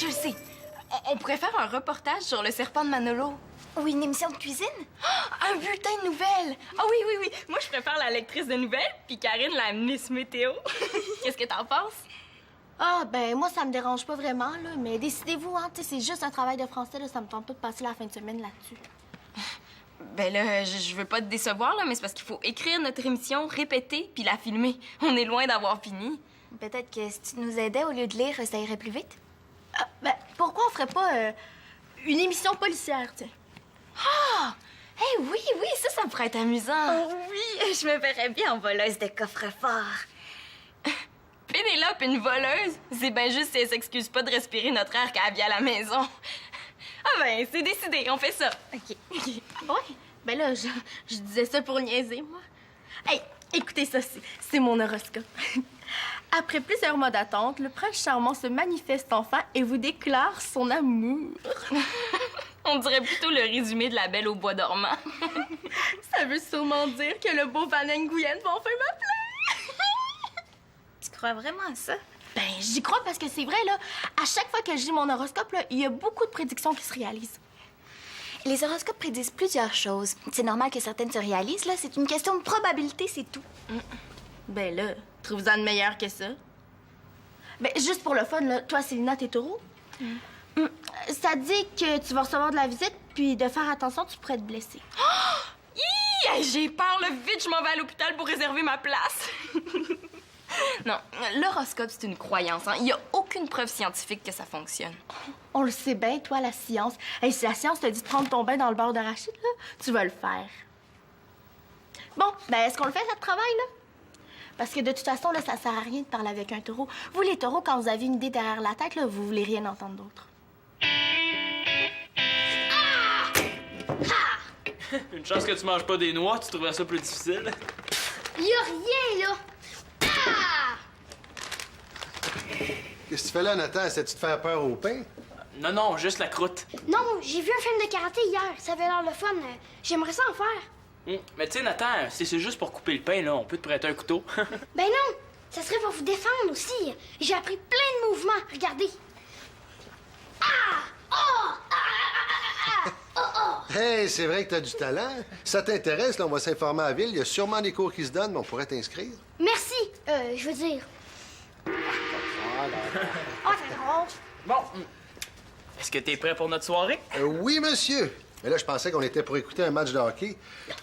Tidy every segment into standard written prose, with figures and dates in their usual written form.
je le sais. On pourrait faire un reportage sur le serpent de Manolo. Ou une émission de cuisine? Un bulletin de nouvelles! Ah oui, oui, oui. Moi, je préfère la lectrice de nouvelles, puis Karine, la Miss Météo. Qu'est-ce que t'en penses? Ah, ben moi, ça me dérange pas vraiment, là. Mais décidez-vous, hein. Tu sais, c'est juste un travail de français, là. Ça me tente pas de passer la fin de semaine là-dessus. Ben là, je veux pas te décevoir, là, mais c'est parce qu'il faut écrire notre émission, répéter, puis la filmer. On est loin d'avoir fini. Peut-être que si tu nous aidais au lieu de lire, ça irait plus vite. Ah, ben, pourquoi on ferait pas une émission policière, tu sais? Ah! Eh oui, oui, ça me pourrait être amusant. Oh oui, je me verrais bien en voleuse de coffre-fort. Pénélope, une voleuse, c'est bien juste si elle s'excuse pas de respirer notre air qu'elle vient à la maison. Ah ben, c'est décidé, on fait ça. OK. Ouais, ben là, je disais ça pour niaiser, moi. Hey, écoutez ça, c'est mon horoscope. Après plusieurs mois d'attente, le prince charmant se manifeste enfin et vous déclare son amour. On dirait plutôt le résumé de La Belle au bois dormant. Ça veut sûrement dire que le beau Van Nguyen va enfin m'appeler. Tu crois vraiment à ça? Ben, j'y crois parce que c'est vrai, là. À chaque fois que je lis mon horoscope, là, il y a beaucoup de prédictions qui se réalisent. Les horoscopes prédisent plusieurs choses. C'est normal que certaines se réalisent, là. C'est une question de probabilité, c'est tout. Ben là, trouve-en de meilleur que ça. Ben, juste pour le fun, là, toi, Célina, t'es taureau. Ça dit que tu vas recevoir de la visite, puis de faire attention, tu pourrais te blesser. Hi! J'ai peur, là. Vite, je m'en vais à l'hôpital pour réserver ma place. Non, l'horoscope, c'est une croyance. Hein. Il n'y a aucune preuve scientifique que ça fonctionne. On le sait bien, toi, la science. Hey, si la science te dit de prendre ton bain dans le beurre d'arachide, là, tu vas le faire. Bon, ben, est-ce qu'on le fait, ça travail, là? Parce que de toute façon, là, ça sert à rien de parler avec un taureau. Vous, les taureaux, quand vous avez une idée derrière la tête, là, vous voulez rien entendre d'autre. Une chance que tu manges pas des noix, tu trouverais ça plus difficile. Y a rien, là! Ah! Qu'est-ce que tu fais là, Nathan? Essaie-tu de faire peur au pain? Non, non, juste la croûte. Non, j'ai vu un film de karaté hier. Ça avait l'air le fun. J'aimerais ça en faire. Mais tu sais, Nathan, si c'est juste pour couper le pain, là, on peut te prêter un couteau. Ben non! Ça serait pour vous défendre aussi. J'ai appris plein de mouvements. Regardez. Ah! Oh! Hey, c'est vrai que t'as du talent. Si ça t'intéresse, là, on va s'informer à la ville. Il y a sûrement des cours qui se donnent, mais on pourrait t'inscrire. Merci. Je veux dire. Oh, c'est drôle. Bon, est-ce que t'es prêt pour notre soirée? Oui, monsieur. Mais là, je pensais qu'on était pour écouter un match de hockey,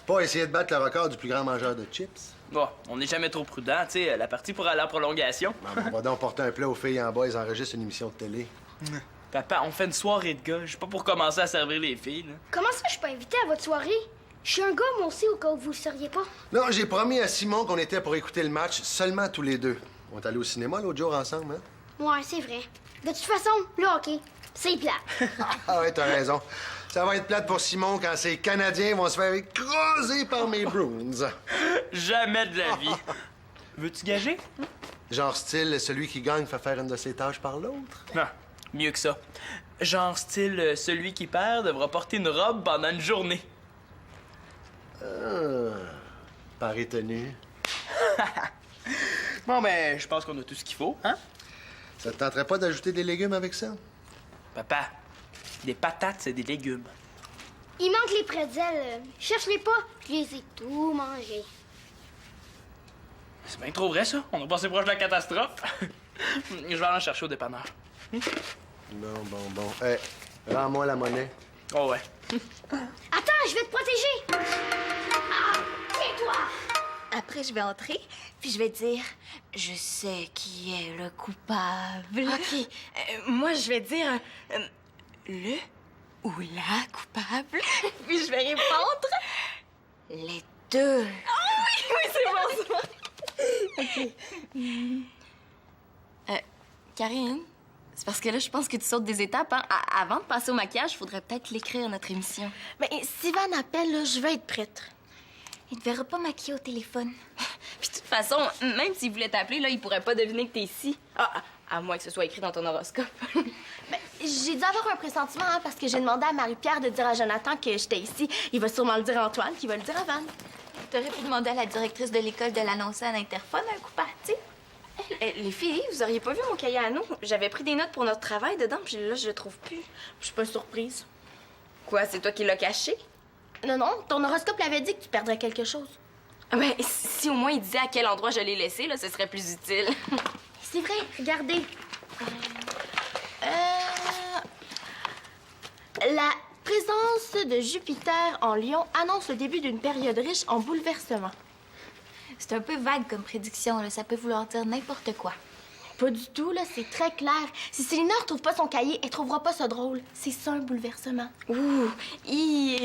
pas essayer de battre le record du plus grand mangeur de chips. Bon, on n'est jamais trop prudent, tu sais, la partie pour aller en prolongation. Bon, on va donc porter un plat aux filles en bas, ils enregistrent une émission de télé. Papa, on fait une soirée de gars. Je suis pas pour commencer à servir les filles, là. Comment ça, je suis pas invitée à votre soirée? Je suis un gars, moi aussi, au cas où vous le sauriez pas. Non, j'ai promis à Simon qu'on était pour écouter le match seulement tous les deux. On est allés au cinéma l'autre jour ensemble, hein? Ouais, c'est vrai. De toute façon, le hockey, c'est plat. Ah ouais, t'as raison. Ça va être plate pour Simon quand ces Canadiens vont se faire écraser par mes Bruins. Jamais de la vie. Veux-tu gager? Genre style, celui qui gagne fait faire une de ses tâches par l'autre. Non, mieux que ça. Genre style, celui qui perd devra porter une robe pendant une journée. Pareil tenu. Bon, ben, je pense qu'on a tout ce qu'il faut, hein? Ça te tenterait pas d'ajouter des légumes avec ça? Papa, des patates, c'est des légumes. Il manque les pretzels. Cherche-les pas, je les ai tout mangés. C'est bien trop vrai, ça. On a passé proche de la catastrophe. Je vais aller en chercher au dépanneur. Bon. Hey, rends-moi la monnaie. Oh ouais. Attends, je vais te protéger. Ah, tais-toi. Après, je vais entrer, puis je vais dire « Je sais qui est le coupable. » OK. Moi, je vais dire le ou la coupable. Puis je vais répondre Les deux. oui, c'est bon, ça. OK. Karine, c'est parce que là, je pense que tu sautes des étapes, hein. Avant de passer au maquillage, il faudrait peut-être l'écrire, notre émission. Mais si Van appelle, là, je vais être prête. Il te verra pas maquillée au téléphone. Puis de toute façon, même s'il voulait t'appeler, là, il pourrait pas deviner que t'es ici. À moins que ce soit écrit dans ton horoscope. Ben, j'ai dû avoir un pressentiment, hein, parce que j'ai demandé à Marie-Pierre de dire à Jonathan que j'étais ici. Il va sûrement le dire à Antoine, qui va le dire à Van. T'aurais pu demander à la directrice de l'école de l'annoncer à l'interphone un coup parti. Les filles, vous auriez pas vu mon cahier à nous? J'avais pris des notes pour notre travail dedans, puis là, je le trouve plus. Je suis pas surprise. Quoi, c'est toi qui l'as caché? Non, non, ton horoscope l'avait dit que tu perdrais quelque chose. Ah ben, si au moins il disait à quel endroit je l'ai laissé, là, ce serait plus utile. C'est vrai, regardez. La présence de Jupiter en Lion annonce le début d'une période riche en bouleversements. C'est un peu vague comme prédiction, là. Ça peut vouloir dire n'importe quoi. Pas du tout, là, c'est très clair. Si Célina retrouve pas son cahier, elle trouvera pas ça drôle. C'est ça, un bouleversement. Ouh,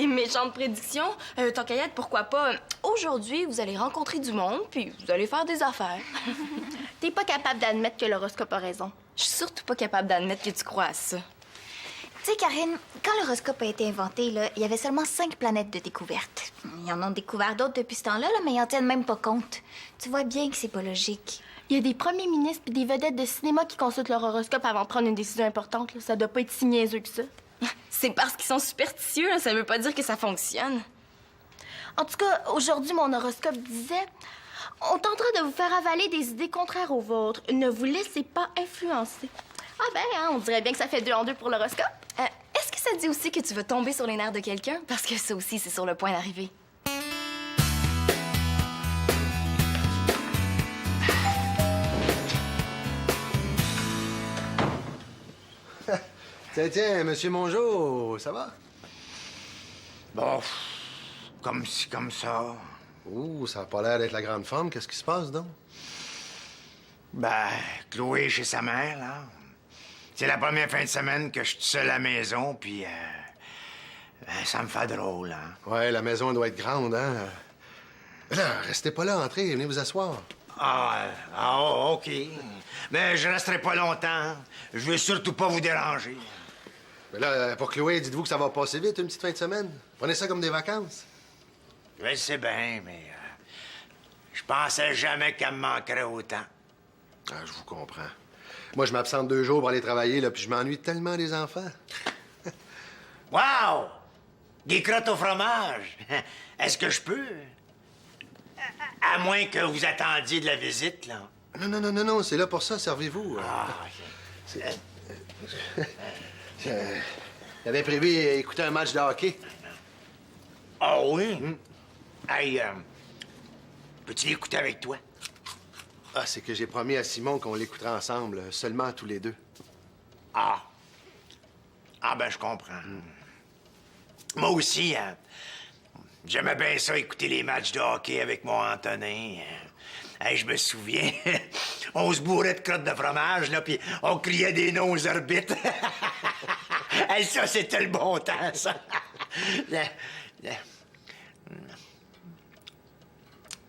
méchante prédiction. Tant qu'à y être, pourquoi pas? Aujourd'hui, vous allez rencontrer du monde, puis vous allez faire des affaires. T'es pas capable d'admettre que l'horoscope a raison. Je suis surtout pas capable d'admettre que tu crois à ça. Tu sais, Karine, quand l'horoscope a été inventé, là, il y avait seulement 5 planètes de découverte. Ils en ont découvert d'autres depuis ce temps-là, là, mais ils en tiennent même pas compte. Tu vois bien que c'est pas logique. Il y a des premiers ministres et des vedettes de cinéma qui consultent leur horoscope avant de prendre une décision importante. Là. Ça doit pas être si niaiseux que ça. C'est parce qu'ils sont superstitieux, là, ça veut pas dire que ça fonctionne. En tout cas, aujourd'hui, mon horoscope disait... On tentera de vous faire avaler des idées contraires aux vôtres. Ne vous laissez pas influencer. Ah ben, hein, on dirait bien que ça fait 2 en 2 pour l'horoscope. Est-ce que ça dit aussi que tu veux tomber sur les nerfs de quelqu'un? Parce que ça aussi, c'est sur le point d'arriver. Tiens, Monsieur Mongeau, ça va? Bon, comme ci, comme ça. Ouh, ça a pas l'air d'être la grande forme. Qu'est-ce qui se passe, donc? Ben, Chloé chez sa mère, là. C'est la première fin de semaine que je suis seul à la maison, puis ça me fait drôle, hein. Ouais, la maison doit être grande, hein? Là, restez pas là, entrez, venez vous asseoir. OK. Mais je resterai pas longtemps. Hein. Je veux surtout pas vous déranger. Mais là, pour Chloé, dites-vous que ça va passer vite, une petite fin de semaine. Prenez ça comme des vacances. Je le sais bien, mais je pensais jamais qu'elle me manquerait autant. Ah, je vous comprends. Moi, je m'absente 2 jours pour aller travailler, là, puis je m'ennuie tellement des enfants. Wow! Des crottes au fromage. Est-ce que je peux? À moins que vous attendiez de la visite, là. Non, c'est là pour ça, servez-vous. J'avais prévu écouter un match de hockey. Ah oui? Hey, peux-tu l'écouter avec toi? Ah, c'est que j'ai promis à Simon qu'on l'écoutera ensemble, seulement tous les 2. Ah, ben, je comprends. Moi aussi, j'aimais bien ça, écouter les matchs de hockey avec mon Antonin. Hey, je me souviens, on se bourrait de crottes de fromage, là, puis on criait des noms aux arbitres. Hey, ça, c'était le bon temps, ça.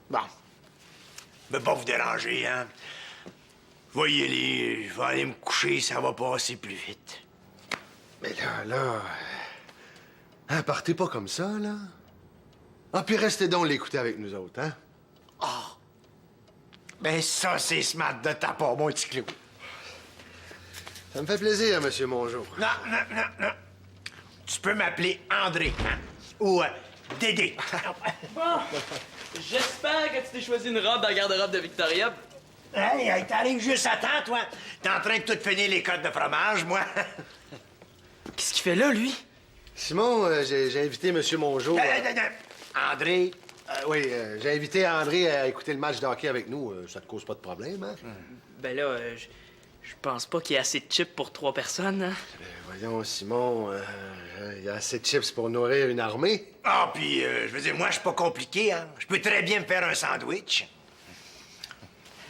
Bon. Je veux pas vous déranger, hein. Voyez-les, je vais aller me coucher, ça va passer plus vite. Mais là... Hein, partez pas comme ça, là. Ah, puis restez donc l'écouter avec nous autres, hein. Ben ça, c'est smart de ta part, mon petit clou. Ça me fait plaisir, Monsieur Mongeau. Non. Tu peux m'appeler André, hein? Ou Dédé. Bon, j'espère que tu t'es choisi une robe dans le garde-robe de Victoria. Hey, t'arrives juste à temps, toi. T'es en train de tout finir les crottes de fromage, moi. Qu'est-ce qu'il fait là, lui? Simon, j'ai invité Monsieur Mongeau... André, oui, j'ai invité André à écouter le match de hockey avec nous. Ça te cause pas de problème, hein? Ben là, je pense pas qu'il y ait assez de chips pour 3 personnes, hein? Voyons, Simon, il y a assez de chips pour nourrir une armée. Ah, puis, je veux dire, moi, je suis pas compliqué, hein. Je peux très bien me faire un sandwich.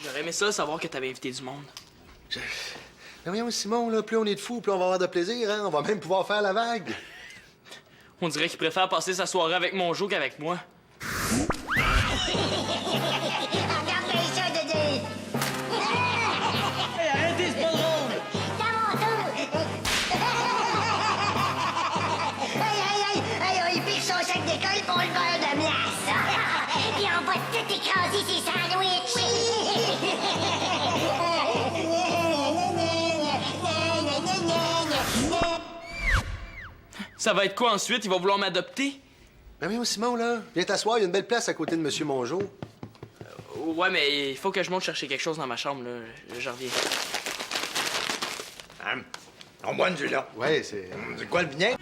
J'aurais aimé ça, savoir que t'avais invité du monde. Mais voyons, Simon, là, plus on est de fous, plus on va avoir de plaisir, hein? On va même pouvoir faire la vague. On dirait qu'il préfère passer sa soirée avec mon jour qu'avec moi. Regarde bien ça, Dédé! Hey, arrêtez, c'est pas drôle! C'est à mon tour! Aïe, il pique son sac d'école pour le beurre de glace! Puis on va tout écraser ses sandwichs! Ça va être quoi ensuite? Il va vouloir m'adopter? Mais voyons, Simon, là, viens t'asseoir, il y a une belle place à côté de Monsieur Mongeau. Ouais, mais il faut que je monte chercher quelque chose dans ma chambre, là. Je reviens. Hein? On boit du là. Ouais, c'est... C'est quoi le vinaigre?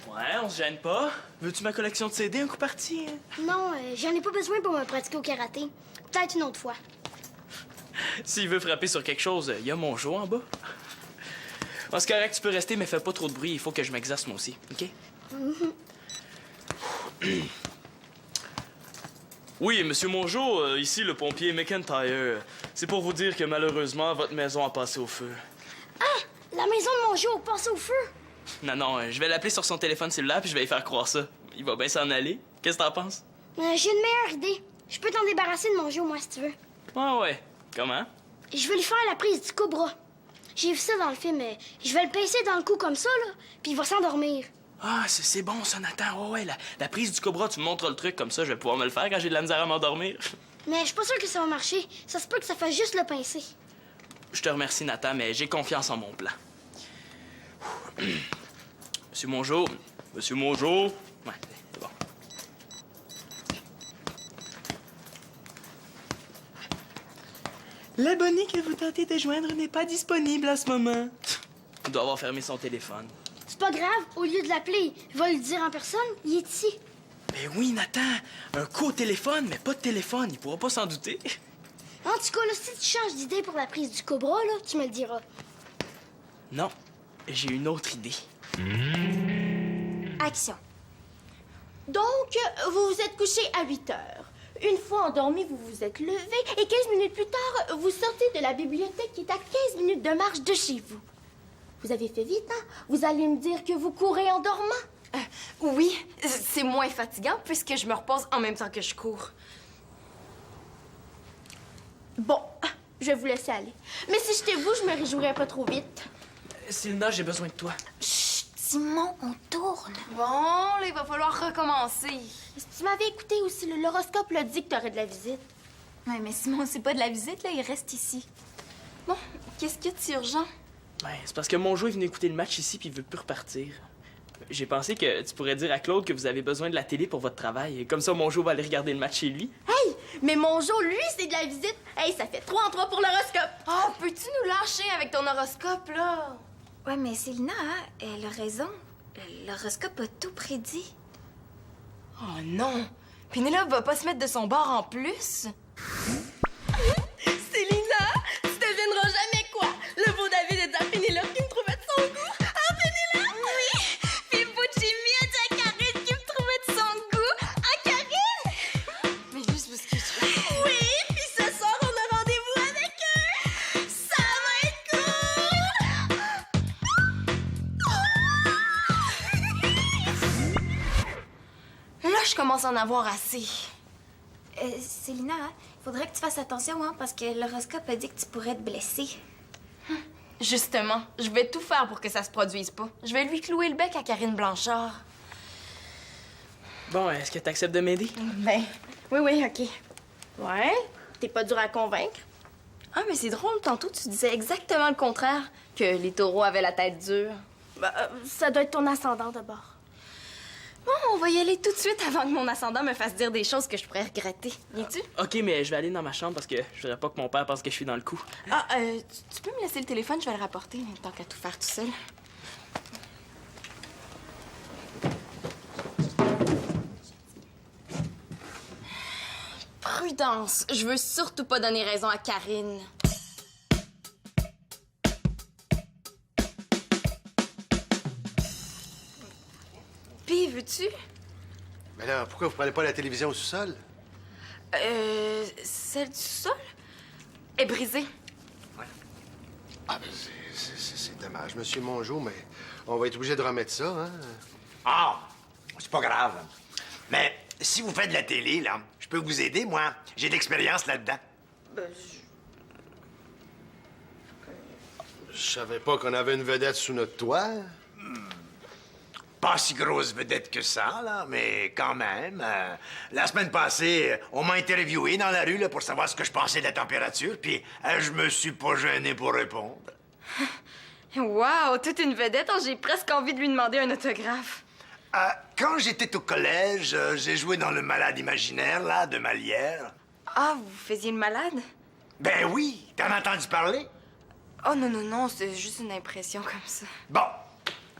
Ouais, on se gêne pas. Veux-tu ma collection de CD un coup parti? Hein? Non, j'en ai pas besoin pour me pratiquer au karaté. Peut-être une autre fois. S'il veut frapper sur quelque chose, il y a mon jeu en bas. Bon, c'est correct, tu peux rester, mais fais pas trop de bruit. Il faut que je m'exerce moi aussi, OK? Oui, Monsieur Mongeau, ici le pompier McIntyre. C'est pour vous dire que malheureusement, votre maison a passé au feu. La maison de mon jeu a passé au feu. Non, je vais l'appeler sur son téléphone cellulaire puis je vais lui faire croire ça. Il va bien s'en aller. Qu'est-ce que t'en penses? J'ai une meilleure idée. Je peux t'en débarrasser de mon jeu, moi, si tu veux. Ouais. Comment? Je vais lui faire la prise du cobra. J'ai vu ça dans le film. Je vais le pincer dans le cou comme ça, là, puis il va s'endormir. Ah, c'est bon, ça, Nathan. Ouais, la prise du cobra, tu me montres le truc, comme ça, je vais pouvoir me le faire quand j'ai de la misère à m'endormir. Mais je suis pas sûre que ça va marcher. Ça se peut que ça fasse juste le pincer. Je te remercie, Nathan, mais j'ai confiance en mon plan. Monsieur Mongeau. Monsieur Mongeau. Ouais, c'est bon. L'abonné que vous tentez de joindre n'est pas disponible à ce moment. Il doit avoir fermé son téléphone. C'est pas grave. Au lieu de l'appeler, il va lui dire en personne. Il est ici. Ben oui, Nathan. Un coup au téléphone, mais pas de téléphone. Il pourra pas s'en douter. En tout cas, là, si tu changes d'idée pour la prise du cobra, là, tu me le diras. Non, j'ai une autre idée. Action. Donc, vous vous êtes couché à 8 heures. Une fois endormi, vous vous êtes levé et 15 minutes plus tard, vous sortez de la bibliothèque qui est à 15 minutes de marche de chez vous. Vous avez fait vite, hein? Vous allez me dire que vous courez en dormant? Oui, c'est moins fatigant puisque je me repose en même temps que je cours. Bon, je vais vous laisser aller. Mais si j'étais vous, je me réjouirais pas trop vite. Sylvina, j'ai besoin de toi. Chut, Simon, on tourne. Bon, là, il va falloir recommencer. Si tu m'avais écouté aussi, l'horoscope l'a dit que t'aurais de la visite. Ouais, mais Simon, c'est pas de la visite, là, il reste ici. Bon, qu'est-ce qu'il y a de si urgent? Ouais, c'est parce que Mongeau est venu écouter le match ici puis il veut plus repartir. J'ai pensé que tu pourrais dire à Claude que vous avez besoin de la télé pour votre travail. Et comme ça, Mongeau va aller regarder le match chez lui. Hey, mais mon Jo, lui, c'est de la visite. Hey, ça fait 3 en 3 pour l'horoscope. Oh, peux-tu nous lâcher avec ton horoscope, là? Ouais, mais Célina, hein, elle a raison. L'horoscope a tout prédit. Oh non! Pénélope va pas se mettre de son bord en plus? Célina, tu devineras jamais quoi. Le beau David est à Pénélope qui me trouvait de son goût. Ah, Pénélope? Oui! Puis Jimmy a dit à Karine qui me trouvait de son goût. Ah, Karine? Mais juste parce que tu... Oui, puis ce soir, on a rendez-vous avec eux. Ça va être cool! Là, je commence à en avoir assez. Célina, hein, faudrait que tu fasses attention, hein, parce que l'horoscope a dit que tu pourrais te blesser. Justement, je vais tout faire pour que ça se produise pas. Je vais lui clouer le bec à Karine Blanchard. Bon, est-ce que tu acceptes de m'aider? Ben, oui, OK. Ouais, t'es pas dur à convaincre. Ah, mais c'est drôle, tantôt tu disais exactement le contraire, que les taureaux avaient la tête dure. Ben, ça doit être ton ascendant d'abord. Bon, on va y aller tout de suite avant que mon ascendant me fasse dire des choses que je pourrais regretter. Viens-tu? OK, mais je vais aller dans ma chambre parce que je voudrais pas que mon père pense que je suis dans le coup. Ah, tu peux me laisser le téléphone, je vais le rapporter, tant qu'à tout faire tout seul. Prudence, je veux surtout pas donner raison à Karine. Puis, veux-tu? Mais là, pourquoi vous prenez pas la télévision au sous-sol? Celle du sol est brisée. Ah, ben, c'est dommage, Monsieur Mongeau, mais on va être obligé de remettre ça, hein? Ah, c'est pas grave. Mais si vous faites de la télé, là, je peux vous aider, moi. J'ai de l'expérience là-dedans. Je savais pas qu'on avait une vedette sous notre toit. Pas si grosse vedette que ça, là, mais quand même. La semaine passée, on m'a interviewé dans la rue là, pour savoir ce que je pensais de la température, puis je me suis pas gêné pour répondre. Wow, toute une vedette. Oh, j'ai presque envie de lui demander un autographe. Quand j'étais au collège, j'ai joué dans Le Malade imaginaire, là, de Molière. Ah, vous faisiez le malade? Ben oui, t'en as entendu parler? Oh non, non, non, c'est juste une impression comme ça. Bon,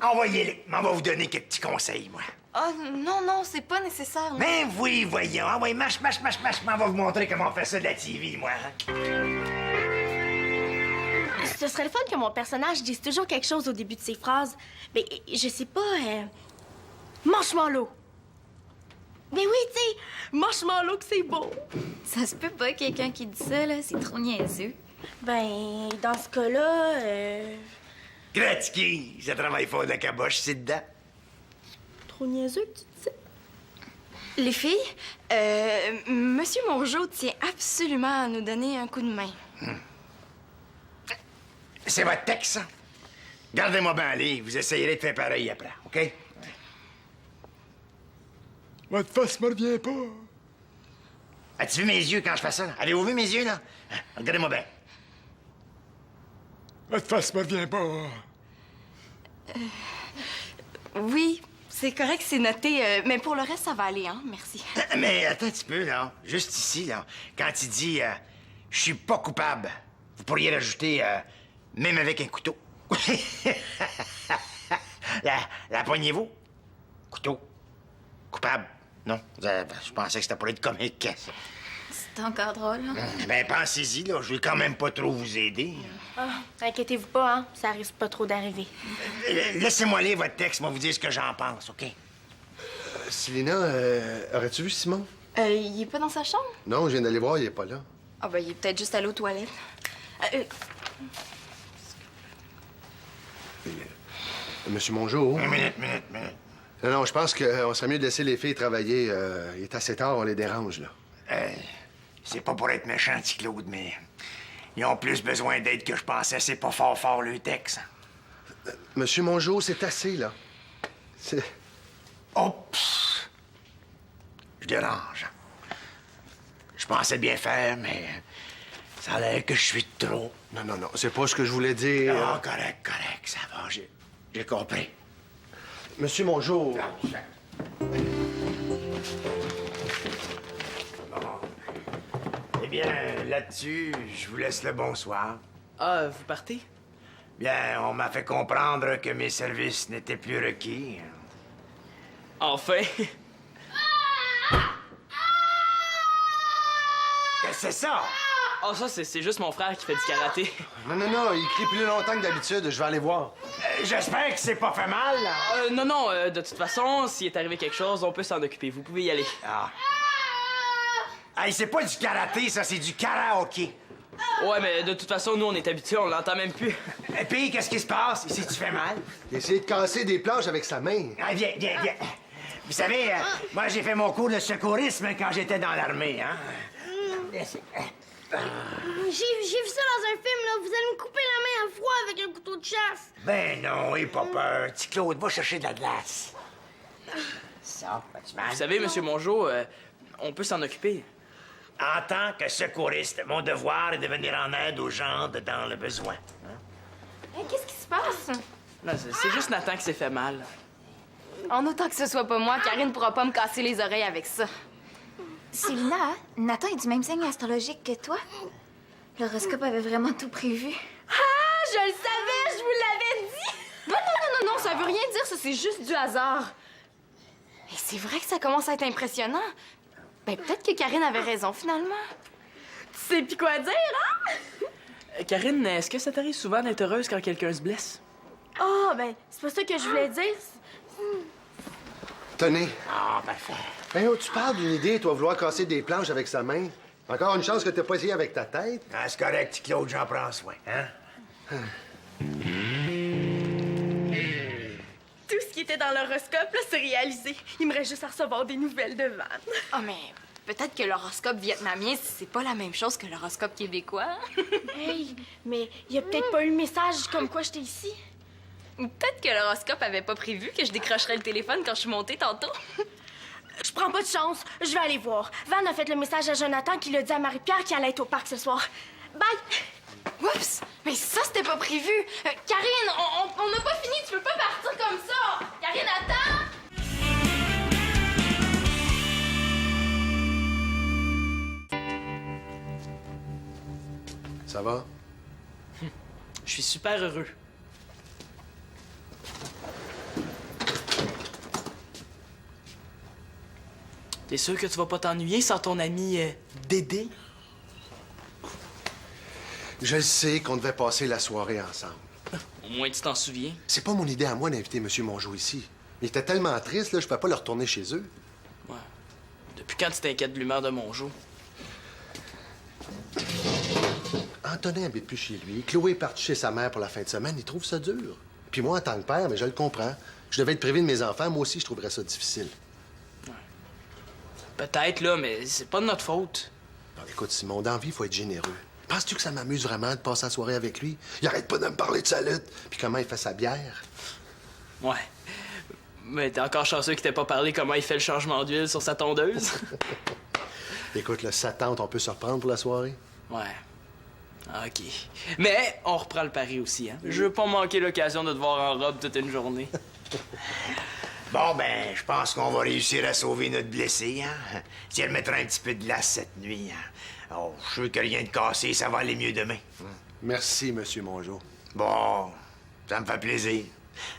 envoyez-les. M'en va vous donner quelques petits conseils, moi. Oh non, non, c'est pas nécessaire. Non. Ben oui, voyons. Envoyez, mâche. M'en va vous montrer comment on fait ça de la TV, moi. Ce serait le fun que mon personnage dise toujours quelque chose au début de ses phrases. Mais je sais pas, marshmallow. Mais oui, tu sais, marshmallow que c'est beau. Ça se peut pas, quelqu'un qui dit ça, là. C'est trop niaiseux. Ben, dans ce cas-là, Gretzky, ça travaille fort de la caboche, c'est dedans. trop niaiseux que tu disais. Les filles, Monsieur Mongeau tient absolument à nous donner un coup de main. C'est votre texte, ça? Gardez-moi bien aller, vous essayerez de faire pareil après, OK? Votre face me revient pas. As-tu vu mes yeux quand je fais ça? Avez-vous vu mes yeux, là? Regardez-moi bien. Votre face me revient pas. Oui, c'est correct, c'est noté. Mais pour le reste, ça va aller, hein? Merci. Mais attends un petit peu, là. Juste ici, là. Quand il dit « Je suis pas coupable », vous pourriez rajouter « Même avec un couteau ». La poignez-vous? Couteau. Coupable. Non, je pensais que c'était pour être comique. C'est encore drôle, hein? Ben, pensez-y, là. Je vais quand même pas trop vous aider. Ah, inquiétez-vous pas, hein. Ça risque pas trop d'arriver. Laissez-moi lire votre texte, moi vous dire ce que j'en pense, OK? Célina, aurais-tu vu Simon? Il est pas dans sa chambre? Non, je viens d'aller voir, il est pas là. Ah, ben, il est peut-être juste allé aux toilettes. Monsieur Mongeau? Une minute. Non, je pense qu'on serait mieux de laisser les filles travailler. Il est assez tard, on les dérange, là. C'est pas pour être méchant, petit Claude, mais ils ont plus besoin d'aide que je pensais. C'est pas fort le texte. Monsieur Mongeau, c'est assez, là. C'est... Oups! Je dérange. Je pensais bien faire, mais ça a l'air que je suis de trop. Non, c'est pas ce que je voulais dire. Ah, correct, ça va, j'ai compris. Monsieur Mongeau... Eh bien, là-dessus, je vous laisse le bonsoir. Ah, vous partez? Bien, on m'a fait comprendre que mes services n'étaient plus requis. Enfin! Qu'est-ce que c'est ça? Oh, ça, c'est juste mon frère qui fait du karaté. Non, il crie plus longtemps que d'habitude. Je vais aller voir. J'espère que c'est pas fait mal. Non, de toute façon, s'il est arrivé quelque chose, on peut s'en occuper. Vous pouvez y aller. Ah. Hey, c'est pas du karaté, ça, c'est du karaoké. Ouais, mais de toute façon, nous, on est habitués, on l'entend même plus. Et puis, qu'est-ce qui se passe? Ici, tu fais mal? Il a essayé de casser des planches avec sa main. Ah, viens. Vous savez, moi, j'ai fait mon cours de secourisme quand j'étais dans l'armée, hein? J'ai vu ça dans un film, là. Vous allez me couper la main à froid avec un couteau de chasse. Ben non, aie pas peur. Petit Claude, va chercher de la glace. Ça, tu Vous savez, Monsieur Mongeau, on peut s'en occuper. En tant que secouriste, mon devoir est de venir en aide aux gens dans le besoin. Qu'est-ce qui se passe? Non, c'est juste Nathan qui s'est fait mal. En autant que ce soit pas moi, Karine pourra pas me casser les oreilles avec ça. Célina, Nathan est du même signe astrologique que toi. L'horoscope avait vraiment tout prévu. Ah, je le savais, je vous l'avais dit! Non, ça veut rien dire, ça, c'est juste du hasard. Et c'est vrai que ça commence à être impressionnant. Ben, peut-être que Karine avait raison, finalement. Tu sais plus quoi dire, hein? Karine, est-ce que ça t'arrive souvent d'être heureuse quand quelqu'un se blesse? Ah, ben, c'est pas ça que je voulais dire. Tenez. Ah, parfait. Ben, tu parles d'une idée, toi, vouloir casser des planches avec sa main. Encore une chance que t'as pas essayé avec ta tête. Ah, c'est correct, petit Claude, j'en prends soin, hein? Tout ce qui était dans l'horoscope, là, c'est réalisé. Il me reste juste à recevoir des nouvelles de Van. Ah, mais peut-être que l'horoscope vietnamien, c'est pas la même chose que l'horoscope québécois. Hey, mais il y a peut-être pas eu le message comme quoi j'étais ici. Ou peut-être que l'horoscope avait pas prévu que je décrocherais le téléphone quand je suis montée tantôt. Je prends pas de chance. Je vais aller voir. Van a fait le message à Jonathan qui l'a dit à Marie-Pierre qu'il allait être au parc ce soir. Bye! Oups! Mais ça, c'était pas prévu! Karine, on n'a pas fini, tu peux pas partir comme ça! Karine, attends! Ça va? Je suis super heureux. T'es sûr que tu vas pas t'ennuyer sans ton ami Dédé? Je le sais qu'on devait passer la soirée ensemble. Au moins, tu t'en souviens. C'est pas mon idée à moi d'inviter M. Mongeau ici. Il était tellement triste, là, je peux pas le retourner chez eux. Ouais. Depuis quand tu t'inquiètes de l'humeur de Mongeau? Antonin habite plus chez lui. Chloé est partie chez sa mère pour la fin de semaine. Il trouve ça dur. Puis moi, en tant que père, mais je le comprends. Je devais être privé de mes enfants. Moi aussi, je trouverais ça difficile. Peut-être, là, mais c'est pas de notre faute. Non, écoute, Simon, dans la vie, il faut être généreux. Penses-tu que ça m'amuse vraiment de passer la soirée avec lui? Il arrête pas de me parler de sa lutte. Puis comment il fait sa bière. Ouais. Mais t'es encore chanceux qu'il t'ait pas parlé comment il fait le changement d'huile sur sa tondeuse. Écoute, là, sa tante, on peut se reprendre pour la soirée? Ouais. OK. Mais on reprend le pari aussi, hein? Je veux pas manquer l'occasion de te voir en robe toute une journée. Bon, ben, je pense qu'on va réussir à sauver notre blessé, hein? Si elle mettra un petit peu de glace cette nuit, hein? Oh, je suis sûr que rien de cassé, ça va aller mieux demain. Merci, M. Mongeau. Bon, ça me fait plaisir.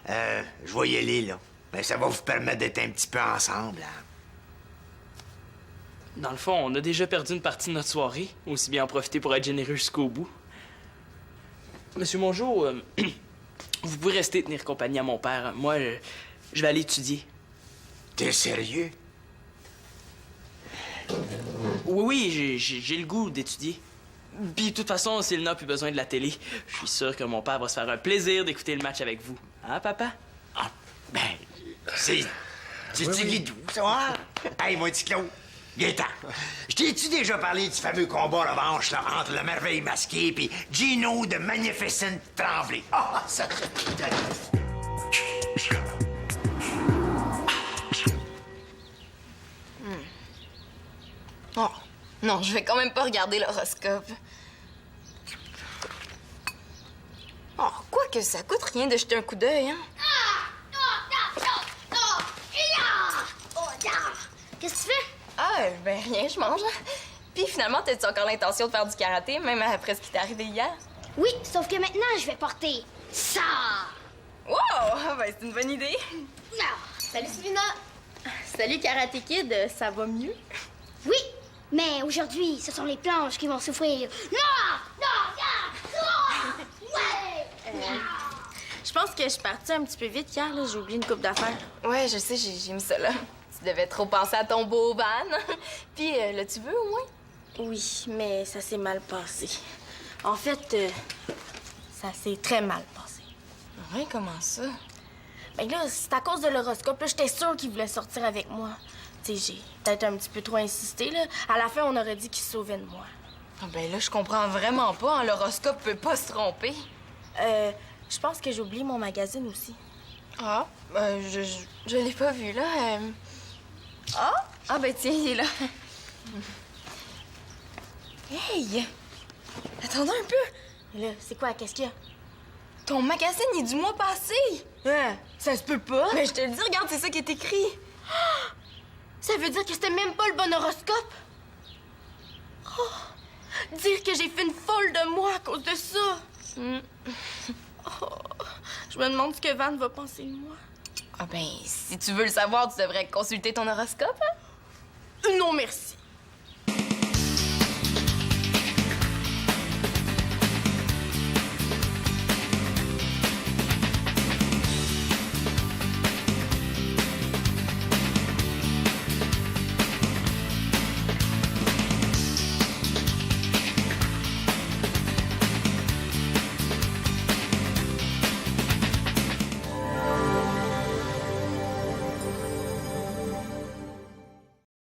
Je vais y aller, là. Ben, ça va vous permettre d'être un petit peu ensemble, hein? Dans le fond, on a déjà perdu une partie de notre soirée. Aussi bien en profiter pour être généreux jusqu'au bout. Monsieur Mongeau, vous pouvez rester tenir compagnie à mon père. Moi, je vais aller étudier. T'es sérieux? Oui, j'ai le goût d'étudier. Puis, de toute façon, s'il n'a plus besoin de la télé, je suis sûr que mon père va se faire un plaisir d'écouter le match avec vous. Hein, papa? Ah, ben, c'est... C'est-tu Guidou, ça? Hein? Hey, mon petit Claude, Gaétan, je t'ai-tu déjà parlé du fameux combat revanche là, entre le merveille masqué et Gino de Magnificent Tremblay? Ah, ça, Oh, non, je vais quand même pas regarder l'horoscope. Oh, quoi que ça coûte rien de jeter un coup d'œil, hein? Qu'est-ce que tu fais? Ah, ben rien, je mange. Puis finalement, t'as-tu encore l'intention de faire du karaté, même après ce qui t'est arrivé hier? Oui, sauf que maintenant, je vais porter ça. Wow! Ben c'est une bonne idée. Salut, Sylvina. Salut, Karate Kid. Ça va mieux? Oui, mais aujourd'hui, ce sont les planches qui vont souffrir. Ouais! Je pense que je suis partie un petit peu vite hier, là. J'ai oublié une coupe d'affaires. Ouais, je sais, j'ai mis ça là. Tu devais trop penser à ton beau van. Puis, là, tu veux au moins? Oui, mais ça s'est mal passé. En fait, ça s'est très mal passé. Ouais, comment ça? Ben là, c'est à cause de l'horoscope. Là, j'étais sûre qu'il voulait sortir avec moi. Tu sais, j'ai peut-être un petit peu trop insisté, là. À la fin, on aurait dit qu'il se sauvait de moi. Ah, ben là, je comprends vraiment pas. Hein, l'horoscope peut pas se tromper. Je pense que j'ai oublié mon magazine aussi. Ah, je l'ai pas vu, là. Ah, ben tiens, il est là. Hey! Attendez un peu. Et là, c'est quoi? Qu'est-ce qu'il y a? Ton magazine est du mois passé. Hein? Ça se peut pas? Mais je te le dis, regarde, c'est ça qui est écrit. Ça veut dire que c'était même pas le bon horoscope? Oh! Dire que j'ai fait une folle de moi à cause de ça! Oh, je me demande ce que Van va penser de moi. Ah ben, si tu veux le savoir, tu devrais consulter ton horoscope, hein? Non, merci.